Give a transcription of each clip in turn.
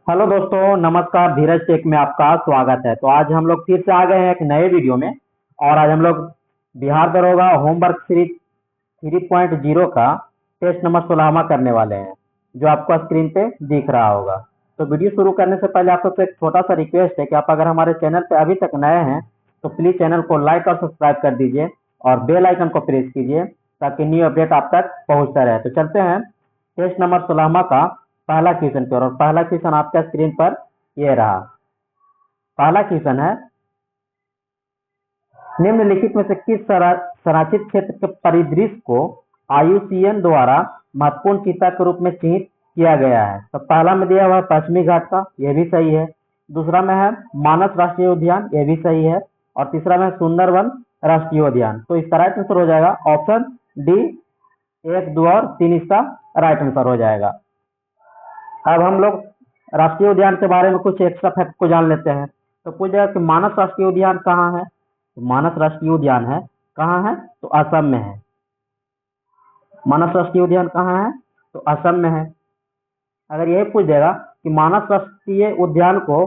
Hello दोस्तों, नमस्कार। धीरज take में आपका स्वागत है। तो आज हम लोग फिर से आ गए हैं एक नए वीडियो में। और आज हम लोग बिहार दरोगा होमवर्क सीरीज 3.0 का टेस्ट नंबर 16वां करने वाले हैं, जो आपको स्क्रीन पे दिख रहा होगा। तो वीडियो शुरू करने से पहले आप सबसे एक छोटा सा रिक्वेस्ट है कि आप अगर हमारे चैनल पे अभी तक नए हैं तो प्लीज़ चैनल को लाइक और सब्सक्राइब कर दीजिए और बेल आइकन को प्रेस कीजिए ताकि न्यू अपडेट आप तक पहुंचता रहे। तो चलते हैं टेस्ट नंबर 16वां का पहला क्वेश्चन की ओर। और पहला क्वेश्चन आपका स्क्रीन पर ये रहा। पहला क्वेश्चन है, निम्नलिखित में से किस संरक्षित क्षेत्र के परिदृश्य को आईयूसीएन द्वारा महत्वपूर्ण चिता के रूप में चिन्हित किया गया है? तो पहला में दिया हुआ है पश्चिमी घाट का, यह भी सही है। दूसरा में है मानस राष्ट्रीय उद्यान, यह भी सही है। और तीसरा में सुंदरवन राष्ट्रीय उद्यान। तो इसका राइट आंसर हो जाएगा ऑप्शन डी। 1, 2 और 3 इसका राइट आंसर हो जाएगा। अब हम लोग राष्ट्रीय उद्यान के बारे में कुछ एक्स्ट्रा फैक्ट को जान लेते हैं। तो पूछ जाएगा कि मानस राष्ट्रीय उद्यान कहाँ है? तो मानस राष्ट्रीय उद्यान है कहाँ है? तो असम में है। मानस राष्ट्रीय उद्यान कहाँ है? तो असम में है। अगर यही पूछ देगा कि मानस राष्ट्रीय उद्यान को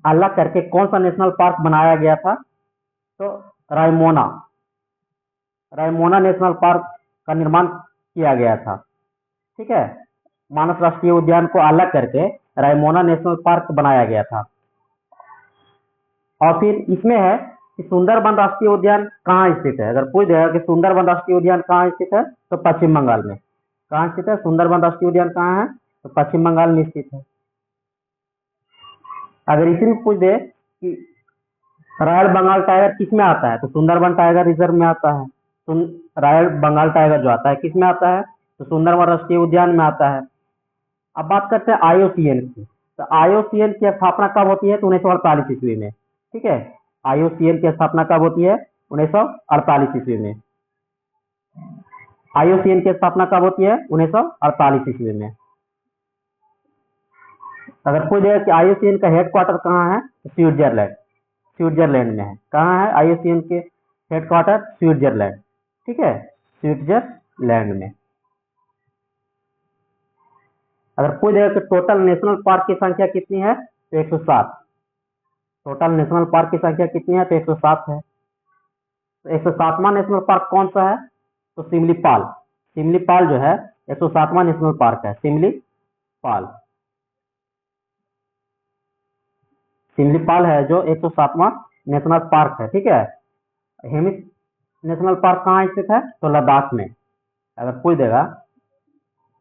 अलग करके कौन सा नेशनल पार्क बनाया गया था? तो रायमोना रायमोना नेशनल पार्क का निर्माण किया गया था। ठीक है, मानस राष्ट्रीय उद्यान को अलग करके रायमोना नेशनल पार्क बनाया गया था। और फिर इसमें है कि सुंदरबन राष्ट्रीय उद्यान कहाँ स्थित है? अगर पूछ देगा कि सुंदरबन राष्ट्रीय उद्यान कहाँ स्थित है तो पश्चिम बंगाल में। कहाँ स्थित है सुंदरबन राष्ट्रीय उद्यान? कहाँ है? तो पश्चिम बंगाल में स्थित है। अगर इसी में पूछ दे कि रॉयल बंगाल टाइगर किस में आता है? तो सुंदरबन टाइगर रिजर्व में आता है। रॉयल बंगाल टाइगर जो आता है किस में आता है? तो सुंदरबन राष्ट्रीय उद्यान में आता है। अब बात करते हैं आईयूसीएन की। तो आईयूसीएन की स्थापना कब होती है? तो 1948 ईस्वी में। ठीक है, आईयूसीएन की स्थापना कब होती है? 1948 ईस्वी में। आईयूसीएन की स्थापना कब होती है? 1948 ईस्वी में। अगर पूछ देगा कि आईयूसीएन का हेडक्वार्टर कहाँ है? तो स्विट्जरलैंड में है। कहाँ है आईयूसीएन के हेडक्वार्टर? स्विट्जरलैंड। ठीक है, स्विट्जरलैंड में। अगर पूछ देगा कि टोटल नेशनल पार्क की संख्या कितनी है? तो 107। टोटल नेशनल पार्क की संख्या कितनी है? तो 107 है। तो 107वां नेशनल पार्क कौन सा है? तो सिमलीपाल जो है 107वां नेशनल पार्क है। सिमलीपाल है जो 107वां नेशनल पार्क है। ठीक है, हेमिस नेशनल पार्क कहाँ स्थित है? तो लद्दाख में। अगर पूछ देगा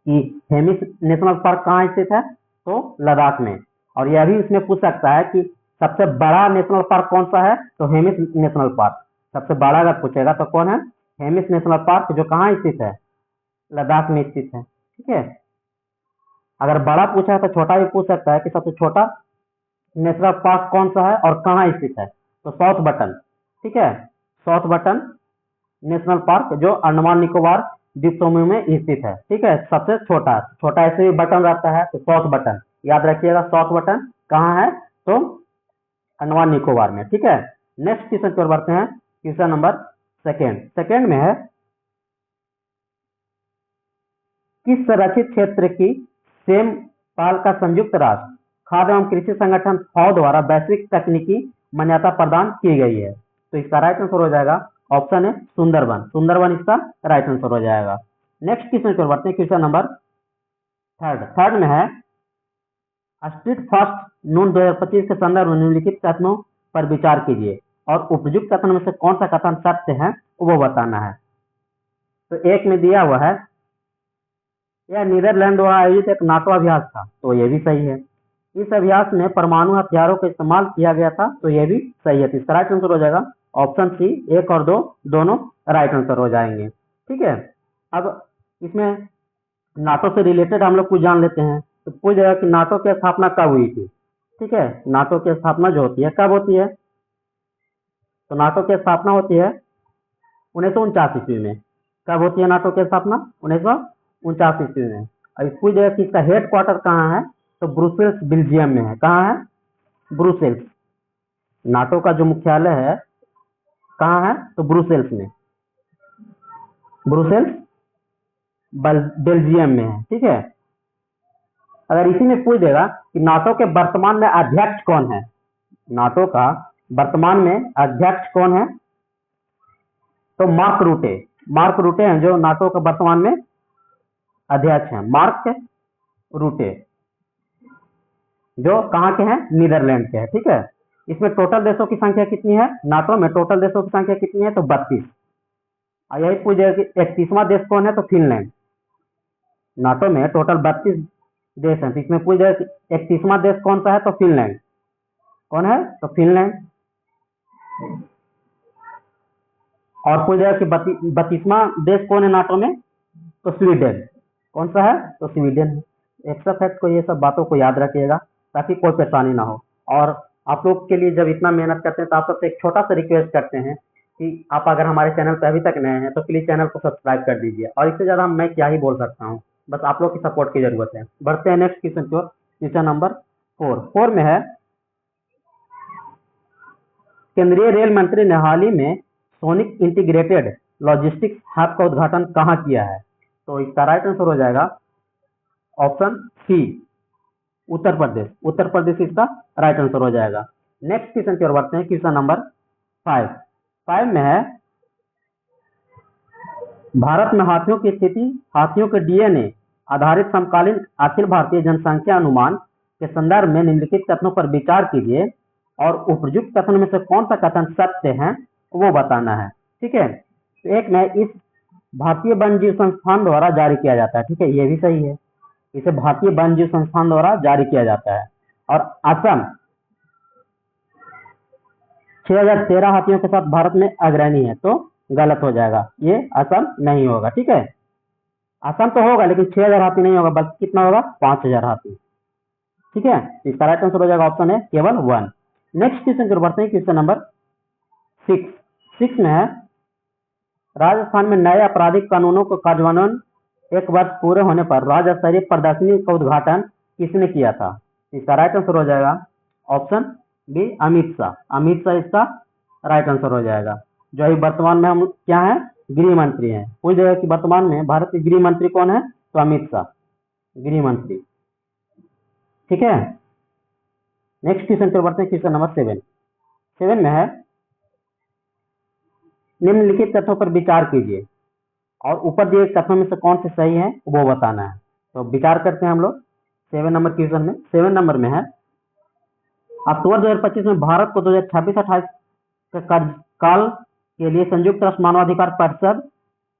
कि हेमिस नेशनल पार्क कहाँ स्थित है? तो लद्दाख में। और यह भी इसमें पूछ सकता है कि सबसे बड़ा नेशनल पार्क कौन सा है? तो हेमिस नेशनल पार्क। सबसे बड़ा अगर पूछेगा तो कौन है? हेमिस नेशनल पार्क, जो कहाँ स्थित है? लद्दाख में स्थित है। ठीक है, अगर बड़ा पूछा है तो छोटा भी पूछ सकता है कि सबसे छोटा नेशनल पार्क कौन सा है और कहाँ स्थित है? तो साउथ बटन। ठीक है, साउथ बटन नेशनल पार्क जो अंडमान निकोबार द्वीप समूह में स्थित है। ठीक है, सबसे छोटा छोटा ऐसे भी बटन रहता है तो साउथ बटन याद रखिएगा। साउथ बटन कहाँ है? तो अंडमान निकोबार में। ठीक है, नेक्स्ट क्वेश्चन पर बढ़ते हैं। क्वेश्चन नंबर सेकेंड में है, किस संरक्षित क्षेत्र की सेम पाल का संयुक्त राष्ट्र खाद्य एवं कृषि संगठन फाओ द्वारा वैश्विक तकनीकी मान्यता प्रदान की गई है? तो इसका राइट आंसर हो जाएगा ऑप्शन है सुंदरबन इसका राइट आंसर हो जाएगा। नेक्स्ट क्वेश्चन पर बढ़ते हैं। क्वेश्चन नंबर थर्ड में है, स्ट्रीट फास्ट नून 2025 के संदर्भ में निम्नलिखित कथनों पर विचार कीजिए और उपयुक्त कथन में से कौन सा कथन सत्य है वो बताना है। तो एक में दिया हुआ है, यह नीदरलैंड द्वारा आयोजित एक नाटो अभ्यास था। तो यह भी सही है। इस अभ्यास में परमाणु हथियारों का इस्तेमाल किया गया था। तो यह भी सही है। तो इसका राइट आंसर हो जाएगा ऑप्शन सी। 1 और 2 दोनों राइट आंसर हो जाएंगे। ठीक है, अब इसमें नाटो से रिलेटेड हम लोग कुछ जान लेते हैं। तो पूछ जाएगा कि नाटो की स्थापना कब हुई थी? ठीक है, नाटो की स्थापना जो होती है कब होती है? तो नाटो की स्थापना होती है 1949 ईस्वी में। कब होती है नाटो की स्थापना? 1949 ईस्वी में। अब पूछ जाएगा कि इसका हेड क्वार्टर कहाँ है? तो ब्रुसेल्स बेल्जियम में है। कहाँ है? ब्रुसेल्स। नाटो का जो मुख्यालय है कहाँ है? तो ब्रुसेल्स में। ब्रुसेल्स बेल्जियम में है। ठीक है, अगर इसी में पूछ देगा कि नाटो के वर्तमान में अध्यक्ष कौन है, नाटो का वर्तमान में अध्यक्ष कौन है, तो मार्क रूटे, मार्क रूटे हैं जो नाटो का वर्तमान में अध्यक्ष हैं, मार्क रूटे, जो कहाँ के हैं, नीदरलैंड के हैं। ठीक है, इसमें टोटल देशों की संख्या कितनी है, नाटो में टोटल देशों की संख्या कितनी है, तो 32। और यही पूछ जाएगा कि 31वां देश कौन है, तो फिनलैंड। नाटो में टोटल 32 देश हैं, तो इसमें पूछ जाएगा कि 31वां देश कौन सा है, तो फिनलैंड। कौन है, तो फिनलैंड। और पूछ जाएगा कि 32वां देश कौन है नाटो में, तो स्वीडन। कौन सा है, तो स्वीडन है। एक्स्ट्रा फैक्ट को, ये सब बातों को याद रखिएगा ताकि कोई परेशानी ना हो। और आप लोग के लिए जब इतना मेहनत करते हैं तो आप सबसे एक छोटा सा रिक्वेस्ट करते हैं कि आप अगर हमारे चैनल पर अभी तक नए हैं तो प्लीज चैनल को सब्सक्राइब कर दीजिए। और इससे ज्यादा मैं क्या ही बोल सकता हूँ, बस आप लोग की सपोर्ट की जरूरत है। बढ़ते हैं नेक्स्ट क्वेश्चन की ओर। क्वेश्चन नंबर 4 में है, केंद्रीय रेल मंत्री ने हाल ही में सोनिक इंटीग्रेटेड लॉजिस्टिक्स हब का उद्घाटन कहाँ किया है, तो इसका राइट आंसर हो जाएगा ऑप्शन सी, उत्तर प्रदेश। उत्तर प्रदेश इसका राइट आंसर हो जाएगा। नेक्स्ट क्वेश्चन की ओर बढ़ते हैं। क्वेश्चन नंबर 5 में है, भारत में हाथियों की स्थिति, हाथियों के डीएनए आधारित समकालीन अखिल भारतीय जनसंख्या अनुमान के संदर्भ में निम्नलिखित कथनों पर विचार कीजिए और उपयुक्त कथनों में से कौन सा कथन सत्य है वो बताना है। ठीक है, तो एक में इस भारतीय वन्य जीव संस्थान द्वारा जारी किया जाता है। ठीक है, ये भी सही है, इसे भारतीय वन्य जीव संस्थान द्वारा जारी किया जाता है। और असम 6013 हाथियों के साथ भारत में अग्रणी है, तो गलत हो जाएगा, ये असम नहीं होगा। ठीक है, असम तो होगा लेकिन 6000 हाथी नहीं होगा, बल्कि कितना होगा, 5000 हाथी। ठीक है, इसका राइट आंसर हो जाएगा ऑप्शन है केवल 1। नेक्स्ट क्वेश्चन की बढ़ते हैं। क्वेश्चन नंबर 6 में है, राजस्थान में नए आपराधिक कानूनों का कार्यान्वयन 1 वर्ष पूरे होने पर राज्य स्तरीय प्रदर्शनी का उद्घाटन किसने किया था, इसका राइट आंसर हो जाएगा ऑप्शन बी, अमित शाह। अमित शाह इसका राइट आंसर हो जाएगा, जो अभी वर्तमान में हम क्या है, गृह मंत्री हैं। पूछ देगा कि वर्तमान में भारत के गृह मंत्री कौन है, तो अमित शाह, गृह मंत्री। ठीक है, नेक्स्ट क्वेश्चन पर बढ़ते हैं। क्वेश्चन नंबर 7 में है, निम्नलिखित तथ्यों पर विचार कीजिए और ऊपर दिए कथनों में से कौन से सही है वो बताना है। तो विचार करते हैं हम लोग 7 नंबर क्वेश्चन में। 7 नंबर में है, अक्टूबर 2025 में भारत को 2026-28 के कार्यकाल के लिए संयुक्त राष्ट्र मानवाधिकार परिषद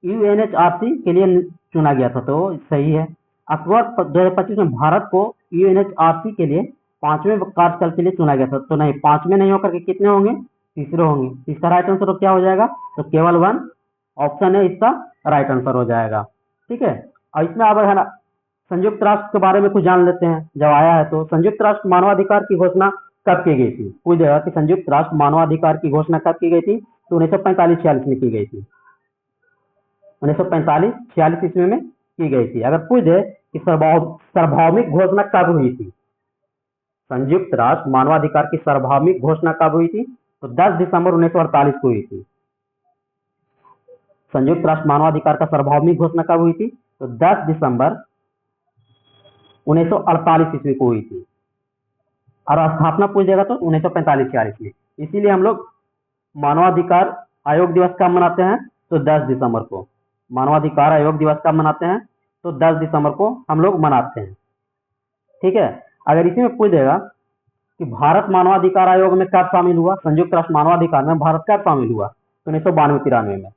यूएनएचआरसी के लिए चुना गया था, तो सही है। अक्टूबर 2025 में भारत को यूएनएचआरसी के लिए 5वें कार्यकाल के लिए चुना गया था, तो नहीं, 5वें नहीं होकर के कितने होंगे, तीसरे होंगे। इसका राइट आंसर क्या हो जाएगा, तो केवल 1 ऑप्शन है इसका राइट आंसर हो जाएगा। ठीक है, और इसमें अब है ना संयुक्त राष्ट्र के बारे में कुछ जान लेते हैं। जब आया है तो संयुक्त राष्ट्र मानवाधिकार की घोषणा कब की गई थी, पूछ देगा कि संयुक्त राष्ट्र मानवाधिकार की घोषणा कब की गई थी, तो 1945-46 में की गई थी। 1945-46 ईस्वी में की गई थी। अगर पूछ दे कि सार्वभौमिक घोषणा कब हुई थी, संयुक्त राष्ट्र मानवाधिकार की सार्वभौमिक घोषणा कब हुई थी, तो 10 दिसंबर 1948 को हुई थी। संयुक्त राष्ट्र मानवाधिकार का सार्वभौमिक घोषणा कब हुई थी, तो 10 दिसंबर 1948 ईस्वी को हुई थी। और स्थापना पूछ देगा तो 1945-46 में। इसीलिए हम लोग मानवाधिकार आयोग दिवस कब मनाते हैं, तो 10 दिसंबर को। मानवाधिकार आयोग दिवस कब मनाते हैं, तो 10 दिसंबर को हम लोग मनाते हैं। ठीक है, अगर इसी में पूछ देगा कि भारत मानवाधिकार आयोग में कब शामिल हुआ, संयुक्त राष्ट्र मानवाधिकार में भारत कब शामिल हुआ, तो 1992-93 में।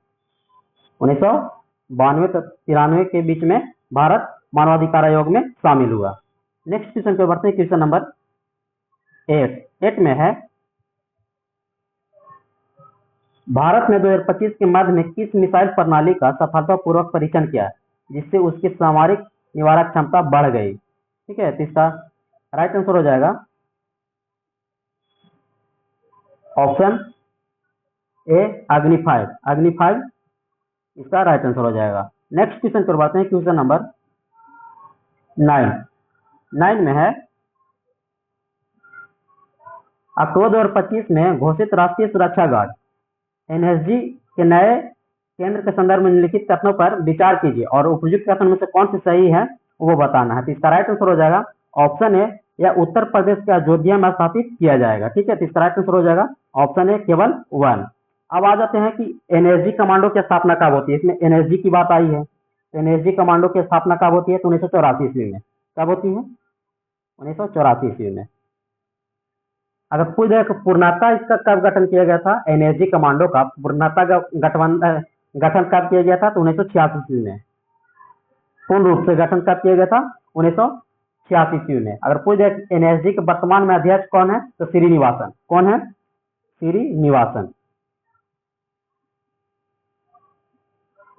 1992-93 के बीच में भारत मानवाधिकार आयोग में शामिल हुआ। नेक्स्ट क्वेश्चन पे बढ़ते हैं। क्वेश्चन नंबर 8 में है, भारत ने 2025 के मध्य में किस मिसाइल प्रणाली का सफलतापूर्वक परीक्षण किया जिससे उसकी सामरिक निवारक क्षमता बढ़ गई। ठीक है, तो इसका राइट आंसर हो जाएगा ऑप्शन ए, अग्नि 5। अग्नि 5 इसका राइट आंसर हो जाएगा। नेक्स्ट क्वेश्चन पर बढ़ते हैं। क्वेश्चन नंबर 9 में है, अक्टूबर 2025 में घोषित राष्ट्रीय सुरक्षा गार्ड एनएसजी के नए केंद्र के संदर्भ में निम्नलिखित कथनों पर विचार कीजिए और उपयुक्त कथन में से कौन से सही है वो बताना है। तो इसका राइट आंसर हो जाएगा ऑप्शन है या उत्तर प्रदेश के अयोध्या में स्थापित किया जाएगा। ठीक है, तो इसका राइट आंसर हो जाएगा ऑप्शन है केवल 1। अब आ जाते हैं कि एनएसजी कमांडो की स्थापना कब होती है। इसमें एनएसजी की बात आई है, तो एनएसजी कमांडो की स्थापना कब होती है, तो 1984 ईस्वी में। कब होती है, 1984 ईस्वी में। अगर पूछ जाए पूर्णतः इसका कब गठन किया गया था, एनएसजी कमांडो का पूर्णतः गठन कब किया गया था, तो 1986 ईस्वी में। पूर्ण रूप से गठन कब किया गया था, 1986 ईस्वी में। अगर पूछ जाए एनएसजी के वर्तमान में अध्यक्ष कौन है, तो श्रीनिवासन। कौन है, श्रीनिवासन।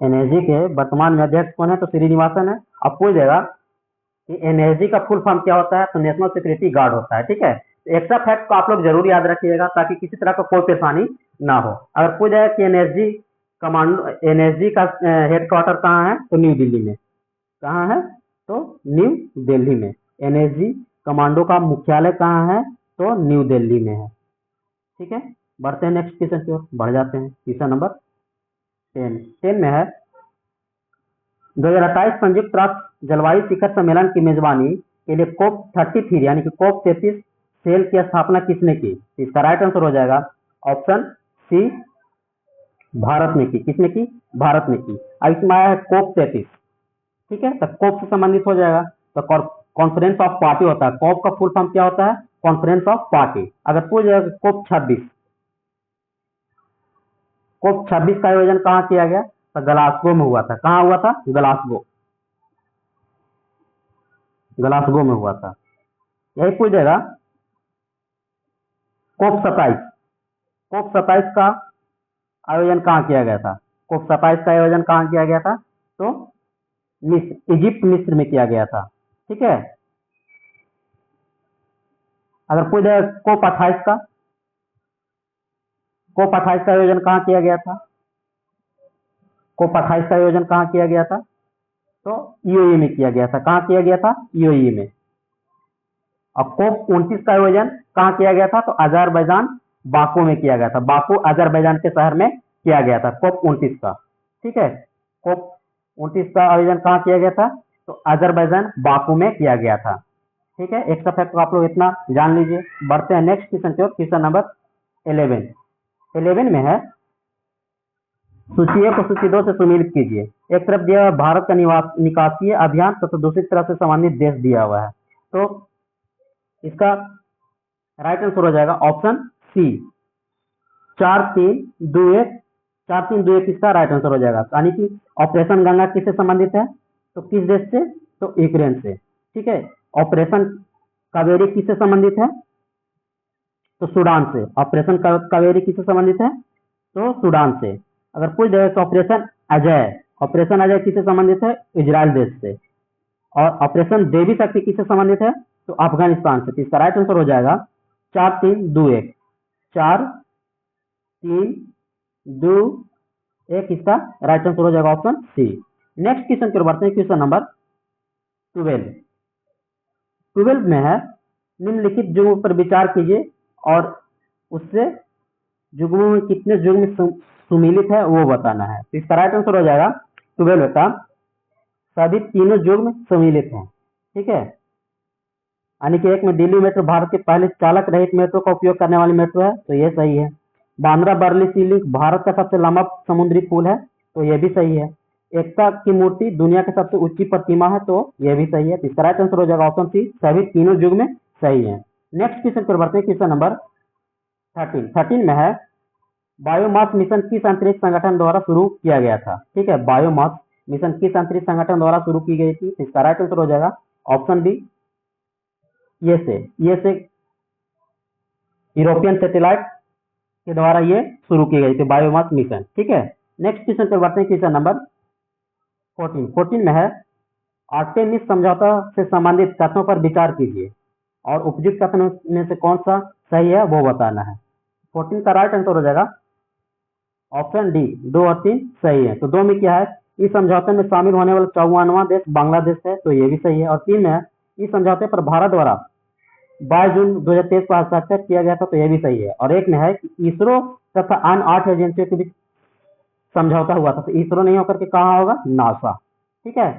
एनएसजी के वर्तमान में अध्यक्ष कौन है, तो श्रीनिवासन है। अब पूछ जाएगा कि एनएसजी का फुल फॉर्म क्या होता है, तो नेशनल सिक्योरिटी गार्ड होता है। ठीक है, एक्स्ट्रा फैक्ट को आप लोग जरूर याद रखिएगा ताकि किसी तरह का कोई परेशानी ना हो। अगर पूछ जाए कि एनएसजी कमांडो, एनएसजी का हेडक्वार्टर कहाँ है, तो न्यू दिल्ली में। कहाँ है, तो न्यू दिल्ली में। एनएसजी कमांडो का मुख्यालय कहाँ है, तो न्यू दिल्ली में है। ठीक है, बढ़ते हैं नेक्स्ट क्वेश्चन की ओर, बढ़ जाते हैं। क्वेश्चन नंबर 10 में है 2028 संयुक्त राष्ट्र जलवायु शिखर सम्मेलन की मेजबानी के लिए कोप 33 यानी कि कोप 33 सेल की स्थापना किसने की। इसका राइट आंसर हो जाएगा ऑप्शन सी, भारत ने की। किसने की, भारत ने की। अब इसमें आया है कोप 33। ठीक है, तो कोप से संबंधित हो जाएगा, तो कॉन्फ्रेंस ऑफ पार्टी होता है। कोप का फुल फॉर्म क्या होता है, कॉन्फ्रेंस ऑफ पार्टी। अगर पूछ जाएगा कोप 26, कोप 26 का आयोजन कहाँ किया गया, तो ग्लासगो में हुआ था। कहाँ हुआ था, ग्लासगो, ग्लासगो में हुआ था। यही पूछ जाएगा कोप 27, कोप 27 का आयोजन कहाँ किया गया था। कोप 27 का आयोजन कहाँ किया गया था, तो मिस्र, इजिप्ट मिस्र में किया गया था। ठीक है, अगर पूछ जाए कोप 28 का, कोप 28 का आयोजन कहाँ किया गया था, कोप 28 का आयोजन कहाँ किया गया था, तो यूएई में किया गया था। कहाँ किया गया था, यूएई में। अब कोप 29 का आयोजन कहाँ किया गया था, तो अजरबैजान बाकू में किया गया था। बाकू अजरबैजान के शहर में किया गया था कोप 29 का। ठीक है, कोप 29 का आयोजन कहाँ किया गया था, तो अजरबैजान बाकू में किया गया था। ठीक है, एक्स्ट्रा फैक्ट आप लोग इतना जान लीजिए। बढ़ते हैं नेक्स्ट क्वेश्चन की ओर। क्वेश्चन नंबर 11 में है सूची 1 को सूची 2 से सुमेलित कीजिए। एक तरफ दिया हुआ भारत का निकासीय अभियान तथा दूसरी तरफ से संबंधित देश दिया हुआ है, तो इसका राइट आंसर हो जाएगा ऑप्शन सी, 4-3-2-1। 4-3-2-1 इसका राइट आंसर हो जाएगा। यानी कि ऑपरेशन गंगा किससे संबंधित है, तो किस देश से, तो यूक्रेन से। ठीक है, ऑपरेशन कावेरी किससे संबंधित है, तो सूडान से। ऑपरेशन कावेरी किससे संबंधित है, तो सूडान से। अगर पूछ जाए तो ऑपरेशन अजय, ऑपरेशन अजय किससे संबंधित है, इजराइल देश से। और ऑपरेशन देवी शक्ति किससे संबंधित है, तो अफगानिस्तान से। तो इसका राइट आंसर हो जाएगा 4-3-2-1। 4-3-2-1 इसका राइट आंसर हो जाएगा ऑप्शन सी। नेक्स्ट क्वेश्चन की ओर बढ़ते हैं। क्वेश्चन नंबर 12 में है निम्नलिखित जुग्म पर विचार कीजिए और उससे जुग्मों में कितने जुग्म सुमिलित है वो बताना है। तो इसका राइट आंसर हो जाएगा 12 का सभी तीनों जुग्म सम्मिलित हैं। ठीक है, यानी कि एक में दिल्ली मेट्रो भारत के पहले चालक रहित मेट्रो का उपयोग करने वाली मेट्रो है, तो ये सही है। बांद्रा बर्ली सी लिंक भारत का सबसे लंबा समुद्री पुल है, तो ये भी सही है। एकता की मूर्ति दुनिया की सबसे ऊंची प्रतिमा है, तो ये भी सही है। तो इसका राइट आंसर हो जाएगा ऑप्शन सी, सभी तीनों जुग्म सही है। नेक्स्ट क्वेश्चन पर बढ़ते हैं। क्वेश्चन नंबर 13 में है बायोमास मिशन किस अंतरिक्ष संगठन द्वारा शुरू किया गया था। ठीक है, बायोमास मिशन किस अंतरिक्ष संगठन द्वारा शुरू की गई थी। इसका राइट आंसर हो जाएगा ऑप्शन बी, ये से यूरोपियन सैटेलाइट के द्वारा ये शुरू की गई थी बायोमास मिशन। ठीक है, नेक्स्ट क्वेश्चन पर बढ़ते हैं। क्वेश्चन नंबर 14 में है आर्टेमिस समझौता से संबंधित कथनों पर विचार कीजिए और उपयुक्त कथनों में से कौन सा सही है वो बताना है। 14 का राइट आंसर हो जाएगा ऑप्शन डी, 2 और 3 सही है। तो 2 में क्या है, इस समझौते में शामिल होने वाला 54वां देश बांग्लादेश है, तो ये भी सही है। और 3 में है इस समझौते पर भारत द्वारा 22 जून 2023 को हस्ताक्षर किया गया था, तो ये भी सही है। और एक में है कि इसरो तथा अन्य 8 एजेंसियों के बीच समझौता हुआ था, तो इसरो नहीं होकर के कहाँ होगा, नासा। ठीक है,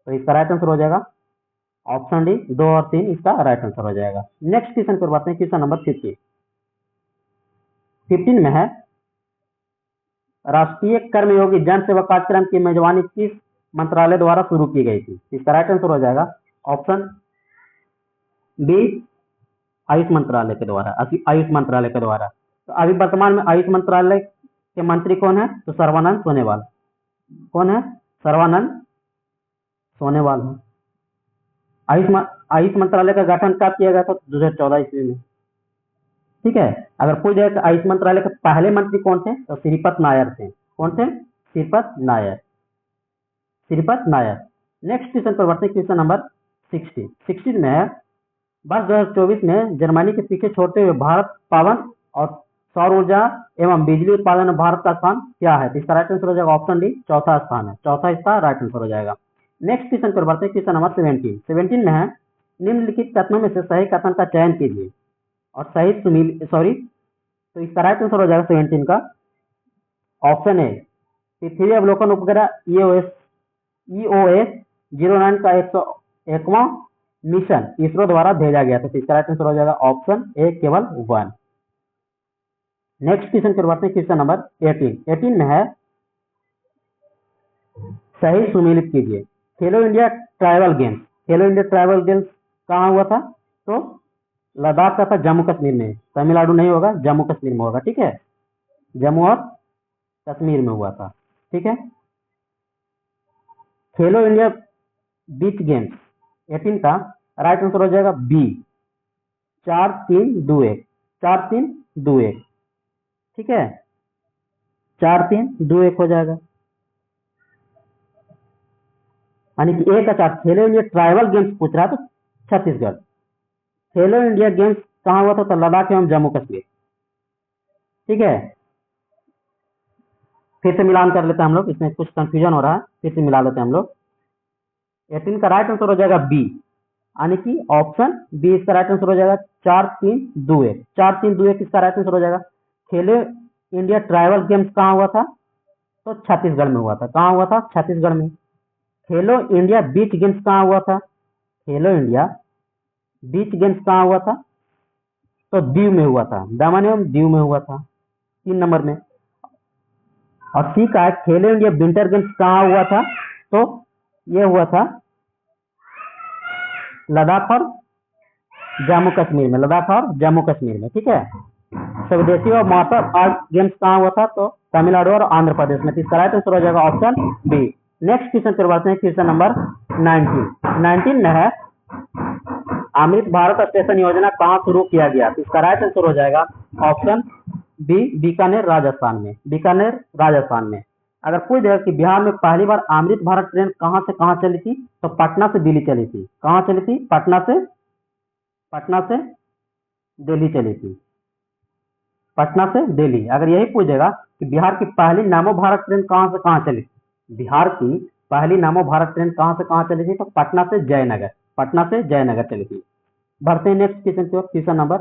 तो इसका राइट आंसर हो जाएगा ऑप्शन डी 2 और 3 इसका राइट आंसर हो जाएगा। नेक्स्ट क्वेश्चन पर बढ़ते हैं, क्वेश्चन नंबर 15 में है राष्ट्रीय कर्मयोगी जन सेवा कार्यक्रम की मेजबानी किस मंत्रालय द्वारा शुरू की गई थी? इसका राइट आंसर हो जाएगा ऑप्शन बी आयुष मंत्रालय के द्वारा। आयुष मंत्रालय के द्वारा। तो अभी वर्तमान में आयुष मंत्रालय के मंत्री कौन है? तो सर्बानंद सोनोवाल। कौन है? सर्बानंद सोनोवाल है। आयुष मंत्रालय का गठन कब किया गया था? 2014 ईस्वी में। ठीक है। अगर पूछ जाए कि आयुष मंत्रालय के पहले मंत्री कौन थे? तो श्रीपद नायर थे। कौन थे? श्रीपद नायर। श्रीपद नायर। नेक्स्ट क्वेश्चन पर बढ़ते हैं, क्वेश्चन नंबर 16 में है वर्ष 2024 में जर्मनी के पीछे छोड़ते हुए भारत पवन और सौर ऊर्जा एवं बिजली उत्पादन में भारत का स्थान क्या है? तो इसका राइट आंसर हो जाएगा ऑप्शन डी, चौथा स्थान है। चौथा इसका राइट आंसर हो जाएगा। नेक्स्ट क्वेश्चन पर बढ़ते हैं, क्वेश्चन नंबर 17 में है निम्नलिखित कथनों में से सही कथन का चयन कीजिए और तो इसका राइट आंसर हो जाएगा 17 का ऑप्शन ए, पृथ्वी अवलोकन उपग्रह EOS 09 का 101वां मिशन इसरो द्वारा भेजा गया था। तो इसका राइट आंसर हो जाएगा ऑप्शन ए, केवल 1। नेक्स्ट क्वेश्चन पर बढ़ते हैं, क्वेश्चन नंबर 18 में है सही सुमेलित कीजिए। खेलो इंडिया ट्राइबल गेम्स कहाँ हुआ था? तो लद्दाख का था, जम्मू कश्मीर में। तमिलनाडु नहीं होगा, जम्मू कश्मीर में होगा। ठीक है, जम्मू और कश्मीर में हुआ था। ठीक है। खेलो इंडिया बीच गेम्स 18 का राइट आंसर हो जाएगा बी, 4-3-2-1। 4-3-2-1। ठीक है, 4-3-2-1 हो जाएगा। यानी कि ए का 4। खेलो इंडिया ट्राइबल गेम्स पूछ रहा है तो छत्तीसगढ़। खेलो इंडिया गेम्स कहाँ हुआ था? तो लद्दाख एवं जम्मू कश्मीर। ठीक है, फिर से मिलान कर लेते हैं हम लोग, इसमें कुछ कंफ्यूजन हो रहा है, फिर से मिला लेते हैं हम लोग। 18 का राइट आंसर हो जाएगा बी, यानी कि ऑप्शन बी इसका राइट आंसर हो जाएगा 4-3-2-1। 4-3-2-1 इसका राइट आंसर हो जाएगा। खेलो इंडिया ट्राइबल गेम्स कहाँ हुआ था? तो छत्तीसगढ़ में हुआ था। कहाँ हुआ था? छत्तीसगढ़ में। खेलो इंडिया बीच गेम्स कहाँ हुआ था? खेलो इंडिया बीच गेम्स कहाँ हुआ था? तो दीव में हुआ था, दमन एवं दीव में हुआ था, 3 नंबर में। और सी का है खेलो इंडिया विंटर गेम्स कहाँ हुआ था? तो ये हुआ था लद्दाख और जम्मू कश्मीर में। लद्दाख और जम्मू कश्मीर में। ठीक है। स्वदेशी और मार्शल आर्ट गेम्स कहाँ हुआ था? तो तमिलनाडु और आंध्र प्रदेश में। इसका राइट आंसर हो जाएगा ऑप्शन बी। नेक्स्ट क्वेश्चन पर बढ़ते हैं, क्वेश्चन नंबर 19 में है अमृत भारत स्टेशन योजना कहाँ शुरू किया गया? तो इसका राइट आंसर हो जाएगा ऑप्शन बी, बीकानेर राजस्थान में। बीकानेर राजस्थान में। अगर पूछ देगा कि बिहार में पहली बार अमृत भारत ट्रेन कहाँ से कहाँ चली थी? तो पटना से दिल्ली चली थी। कहाँ चली थी? पटना से दिल्ली चली थी। पटना से दिल्ली। अगर यही पूछेगा कि बिहार की पहली नामो भारत ट्रेन कहाँ से कहाँ चली थी? बिहार की पहली नामो भारत ट्रेन कहाँ से कहाँ चली थी? तो पटना से जयनगर चली थी। बढ़ते हैं नेक्स्ट क्वेश्चन की ओर, क्वेश्चन नंबर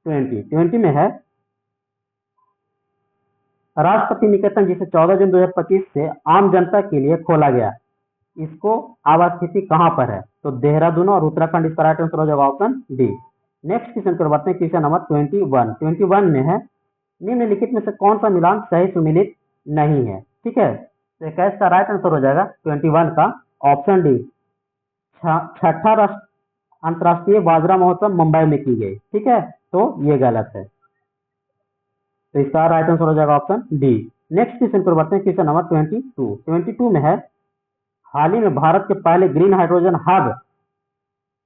20 में है राष्ट्रपति निकेतन जिसे 14 जून 2025 से आम जनता के लिए खोला गया, इसको आवास्थिति कहाँ पर है? तो देहरादून और उत्तराखंड। इसका राइट आंसर हो जाएगा ऑप्शन डी। नेक्स्ट क्वेश्चन पर बढ़ते हैं, क्वेश्चन नंबर 21 में है निम्नलिखित में से कौन सा मिलान सही सुमेलित नहीं है? ठीक है, तो 21 का राइट आंसर हो जाएगा 21 का ऑप्शन डी, छठा अंतर्राष्ट्रीय बाजरा महोत्सव मुंबई में की गई। ठीक है, तो ये गलत है। तो इसका राइट आंसर हो जाएगा ऑप्शन डी। नेक्स्ट क्वेश्चन पर बढ़ते हैं, क्वेश्चन नंबर 22 में है हाल ही में भारत के पहले ग्रीन हाइड्रोजन हब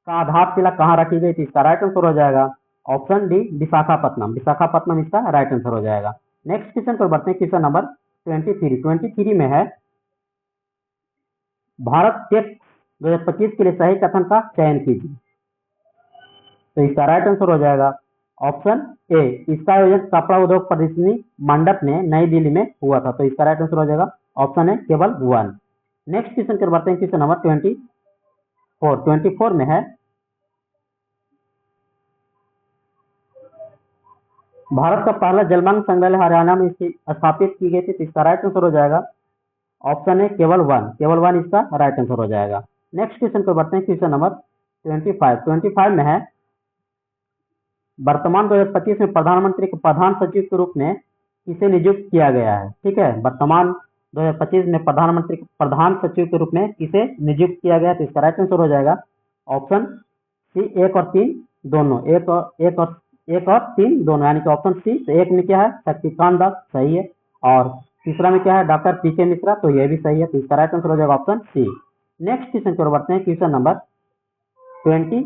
का आधारशिला कहाँ रखी गई थी? इसका राइट आंसर हो जाएगा ऑप्शन डी, विशाखापट्टनम। विशाखापट्टनम इसका राइट आंसर हो जाएगा। नेक्स्ट क्वेश्चन पर बढ़ते हैं, क्वेश्चन नंबर 23 में है भारत टेक 2025 के लिए सही कथन का चयन कीजिए। तो इसका राइट आंसर हो जाएगा ऑप्शन ए, इसका आयोजन कपड़ा उद्योग प्रदर्शनी मंडप में नई दिल्ली में हुआ था। तो इसका राइट आंसर हो जाएगा ऑप्शन ए, केवल 1। नेक्स्ट क्वेश्चन पर बढ़ते हैं, क्वेश्चन नंबर 24 में है भारत का पहला जलमंग संग्रहालय हरियाणा में स्थापित की गई थी। तो इसका राइट आंसर हो जाएगा ऑप्शन ए, केवल 1 इसका राइट आंसर हो जाएगा। नेक्स्ट क्वेश्चन पर बढ़ते हैं, क्वेश्चन नंबर 25 में है वर्तमान 2025 में प्रधानमंत्री के प्रधान सचिव के रूप में किसे नियुक्त किया गया है। ठीक है, वर्तमान 2025 में प्रधानमंत्री के प्रधान सचिव के रूप में किसे नियुक्त किया गया, तो इसका राइट आंसर हो जाएगा ऑप्शन सी 1 और 3 दोनों, एक और 3 दोनों, यानी कि ऑप्शन सी। तो एक में क्या है, शक्तिकांत दास, सही है, और तीसरा में क्या है, डॉक्टर पीके मिश्रा, तो यह भी सही है। तो इसका राइट आंसर हो जाएगा ऑप्शन सी। नेक्स्ट क्वेश्चन की ओर बढ़ते हैं, क्वेश्चन नंबर 26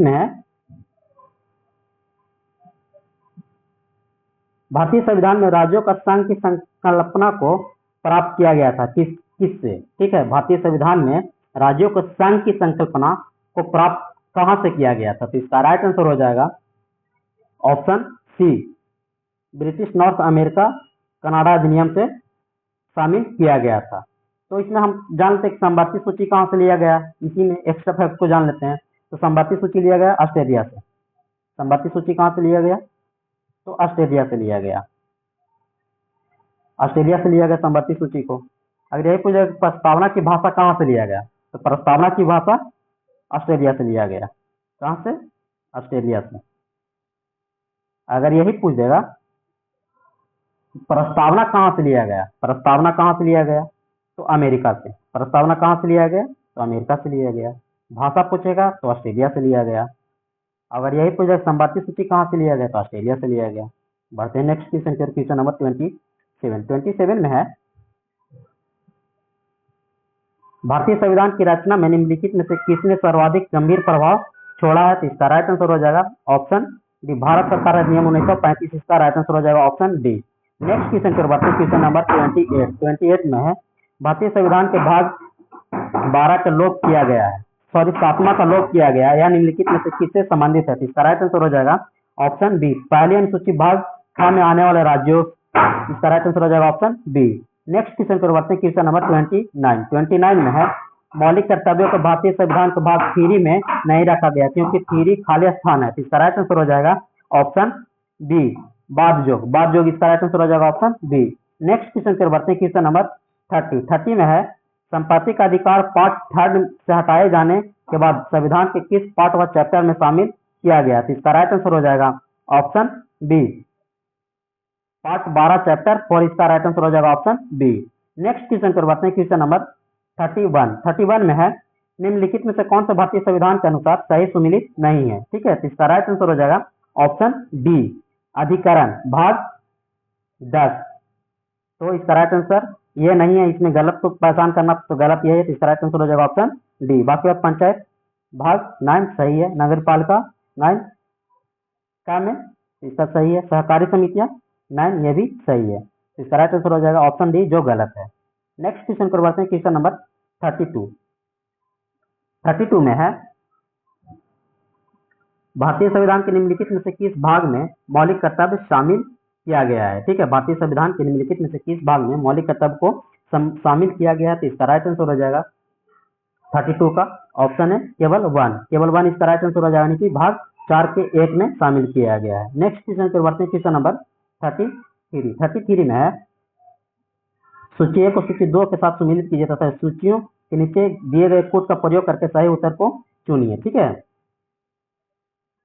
में है भारतीय संविधान में राज्यों का संघ की संकल्पना को प्राप्त किया गया था किससे। ठीक है, भारतीय संविधान में राज्यों को संघ की संकल्पना को प्राप्त कहां से किया गया था, तो इसका राइट आंसर हो जाएगा option C, British North America Canada अधिनियम से शामिल किया गया था। तो इसमें हम जान लेते हैं कि संवर्ती सूची कहां से लिया गया, इसी में एक्स्ट्रा फैक्ट को जान लेते हैं। तो संवर्ती सूची लिया गया ऑस्ट्रेलिया से। संवर्ती सूची कहां से लिया गया, तो ऑस्ट्रेलिया से लिया गया, ऑस्ट्रेलिया से लिया गया संवर्ती सूची को। अगर यही पूछा प्रस्तावना की भाषा कहां से लिया गया, तो प्रस्तावना की भाषा ऑस्ट्रेलिया से लिया गया। कहां से, ऑस्ट्रेलिया से। अगर यही पूछ देगा प्रस्तावना कहां से लिया गया, प्रस्तावना कहां से लिया गया, तो अमेरिका से। प्रस्तावना कहां से लिया गया, तो अमेरिका से लिया गया। भाषा पूछेगा तो ऑस्ट्रेलिया से लिया गया। अगर यही पूछेगा संवर्ती सूची कहां से लिया गया, तो ऑस्ट्रेलिया से लिया गया। बढ़ते हैं नेक्स्ट क्वेश्चन पर, क्वेश्चन नंबर 27 में है भारतीय संविधान की रचना में निम्नलिखित में से किसने सर्वाधिक गंभीर प्रभाव छोड़ा है, तो इसका राइट आंसर हो जाएगा ऑप्शन डी, भारत सरकार अधिनियम 1935, इसका राइट आंसर हो जाएगा ऑप्शन डी। नेक्स्ट क्वेश्चन पर बढ़ते हैं, क्वेश्चन नंबर 28 में है भारतीय संविधान के भाग 12 का लोप किया गया है, सॉरी 7वां का लोप किया गया है, या निम्नलिखित में से किससे संबंधित है, तो इसका राइट आंसर हो जाएगा ऑप्शन बी, पहली अनुसूची भाग 6 में आने वाले राज्यों, इसका राइट आंसर हो जाएगा ऑप्शन बी। नेक्स्ट क्वेश्चन पर बढ़ते हैं, क्वेश्चन नंबर 29 में है मौलिक कर्तव्यों को भारतीय संविधान के भाग 3 में नहीं रखा गया क्योंकि 3 खाली स्थान है, तो इसका राइट आंसर हो जाएगा ऑप्शन बी, बाद जोग, इसका राइट आंसर हो जाएगा ऑप्शन बी। नेक्स्ट क्वेश्चन पर बढ़ते हैं, क्वेश्चन नंबर 30 में है संपत्ति का अधिकार पार्ट 3 से हटाए जाने के बाद संविधान के किस पार्ट व चैप्टर में शामिल किया गया, तो इसका राइट आंसर हो जाएगा ऑप्शन बी, पार्ट 12 चैप्टर 4, इसका राइट आंसर हो जाएगा ऑप्शन बी। नेक्स्ट क्वेश्चन पर बढ़ते हैं, क्वेश्चन नंबर 31 में है निम्नलिखित में से कौन सा भारतीय संविधान के अनुसार सही सुमिलित नहीं है। ठीक है, तो इसका राइट आंसर हो जाएगा ऑप्शन डी, अधिकरण भाग 10, तो इसका राइट आंसर ये नहीं है, इसमें गलत तो पहचान करना, तो गलत ये है, तो इसका राइट आंसर हो जाएगा ऑप्शन डी। बाकी अब पंचायत भाग 9 सही है, नगर पालिका 9 का में इसका सही है, सहकारी समितियां 9 ये भी सही है, तो इसका राइट आंसर हो जाएगा ऑप्शन डी, जो गलत है। नेक्स्ट क्वेश्चन पर बढ़ते हैं, क्वेश्चन नंबर 32 में है भारतीय संविधान के निम्नलिखित में से किस भाग में मौलिक कर्तव्य शामिल किया गया है। ठीक है, भारतीय संविधान के निम्नलिखित में से किस भाग में मौलिक कर्तव्य को शामिल किया गया है, तो इसका राइट आंसर हो जाएगा 32 का ऑप्शन है केवल 1, इसका राइट आंसर हो जाएगा, यानी कि भाग 4 के 1 में शामिल किया गया है। नेक्स्ट क्वेश्चन पर बढ़ते हैं, क्वेश्चन नंबर 33 में है सूची 1 को सूची 2 के साथ सुमिलित कीजिए तथा सूचियों के नीचे दिए गए कोड का प्रयोग करके सही उत्तर को चुनिए। ठीक है,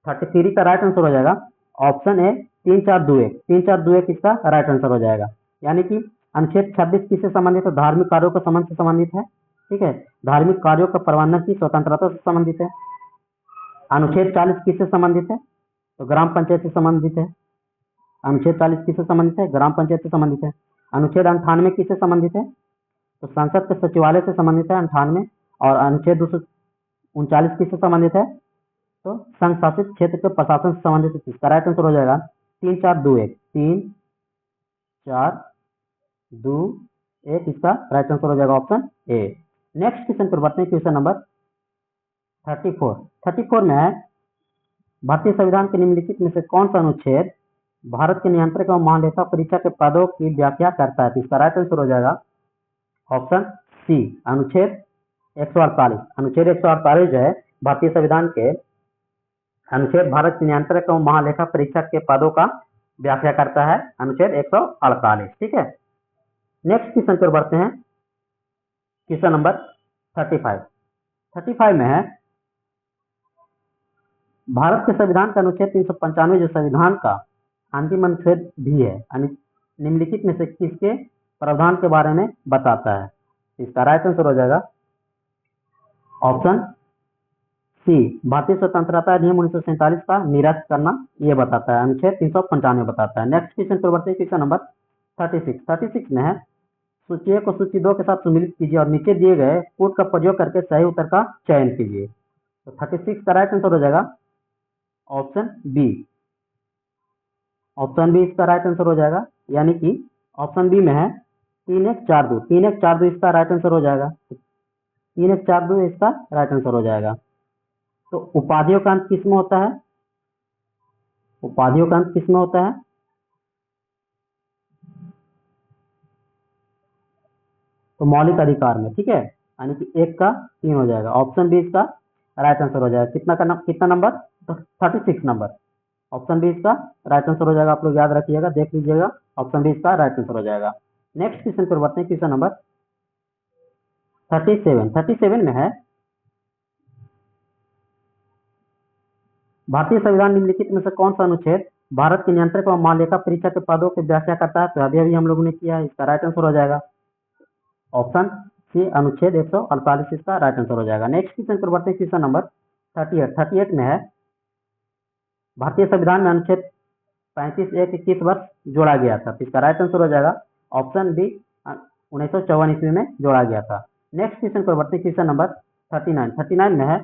33 का राइट आंसर हो जाएगा ऑप्शन ए, 3-4-2-1, इसका राइट आंसर हो जाएगा, यानी कि अनुच्छेद 26 किससे संबंधित है, धार्मिक कार्यों के संबंध से संबंधित है। ठीक है, धार्मिक कार्यों का प्रबंधन की स्वतंत्रता से संबंधित है। अनुच्छेद 40 किससे संबंधित है, तो ग्राम पंचायत से संबंधित है। अनुच्छेद 40 किससे संबंधित है, ग्राम पंचायत से संबंधित है। अनुच्छेद 98 किससे संबंधित है, तो संसद के सचिवालय से संबंधित है 98, और अनुच्छेद 239 किससे संबंधित है, तो संघ शासित क्षेत्र के प्रशासन से संबंधित है। इसका राइट आंसर हो जाएगा 3-4-2-1, इसका राइट आंसर हो जाएगा ऑप्शन ए। नेक्स्ट क्वेश्चन पर बढ़ते हैं, क्वेश्चन नंबर 34 में है भारतीय संविधान के निम्नलिखित में से कौन सा अनुच्छेद भारत के नियंत्रक एवं महालेखा परीक्षा के पदों की व्याख्या करता है, तो इसका राइट आंसर हो जाएगा ऑप्शन सी, अनुच्छेद 148। अनुच्छेद 148 जो है भारतीय संविधान के अनुच्छेद भारत के नियंत्रक एवं महालेखा परीक्षा के पदों का व्याख्या करता है, अनुच्छेद 148। ठीक है, नेक्स्ट क्वेश्चन पर बढ़ते हैं, क्वेश्चन नंबर 35 में है, भारत के संविधान का अनुच्छेद 395 जो संविधान का अंतिम अनुच्छेद भी है, निम्नलिखित में से किसके प्रावधान के बारे में बताता है? इसका राइट आंसर हो जाएगा ऑप्शन सी, भारतीय स्वतंत्रता अधिनियम 1947 का निरस्त करना, ये बताता है, अनुच्छेद 395 बताता है। नेक्स्ट क्वेश्चन पर बढ़ते हैं, क्वेश्चन नंबर 36 में है, सूची 1 को सूची 2 के साथ सम्मिलित कीजिए और नीचे दिए गए कोड का प्रयोग करके सही उत्तर का चयन कीजिए। तो 36 का राइट आंसर हो जाएगा ऑप्शन बी। ऑप्शन बी इसका राइट आंसर हो जाएगा, यानी कि ऑप्शन बी में है 3 1 4 2, 3 1 4 2 इसका राइट आंसर हो जाएगा, 3 1 4 2 इसका राइट आंसर हो जाएगा। तो उपाधियों का अंत किस में होता है? उपाधियों का अंत किस में होता है? तो मौलिक अधिकार में, ठीक है, यानी कि 1 का 3 हो जाएगा। ऑप्शन बी इसका राइट आंसर हो जाएगा। कितना नंबर? तो 36 नंबर। ऑप्शन बी इसका राइट आंसर हो जाएगा। आप लोग याद रखिएगा, देख लीजिएगा, ऑप्शन बी इसका राइट आंसर हो जाएगा। नेक्स्ट क्वेश्चन पर बढ़ते हैं, क्वेश्चन नंबर 37 में है, भारतीय संविधान निम्नलिखित में से कौन सा अनुच्छेद भारत के नियंत्रक व महालेखा परीक्षा के पदों की व्याख्या करता है? तो अभी हम लोगों ने किया है, इसका राइट आंसर हो जाएगा ऑप्शन सी, अनुच्छेद 148 इसका राइट आंसर हो जाएगा। नेक्स्ट क्वेश्चन पर बढ़ते हैं, क्वेश्चन नंबर 38 में है, भारतीय संविधान में अनुच्छेद 35(1) किस वर्ष जोड़ा गया था? तो इसका राइट आंसर हो जाएगा ऑप्शन बी, 1954 ईस्वी में जोड़ा गया था। नेक्स्ट क्वेश्चन पर बढ़ते हैं, क्वेश्चन नंबर 39 में है,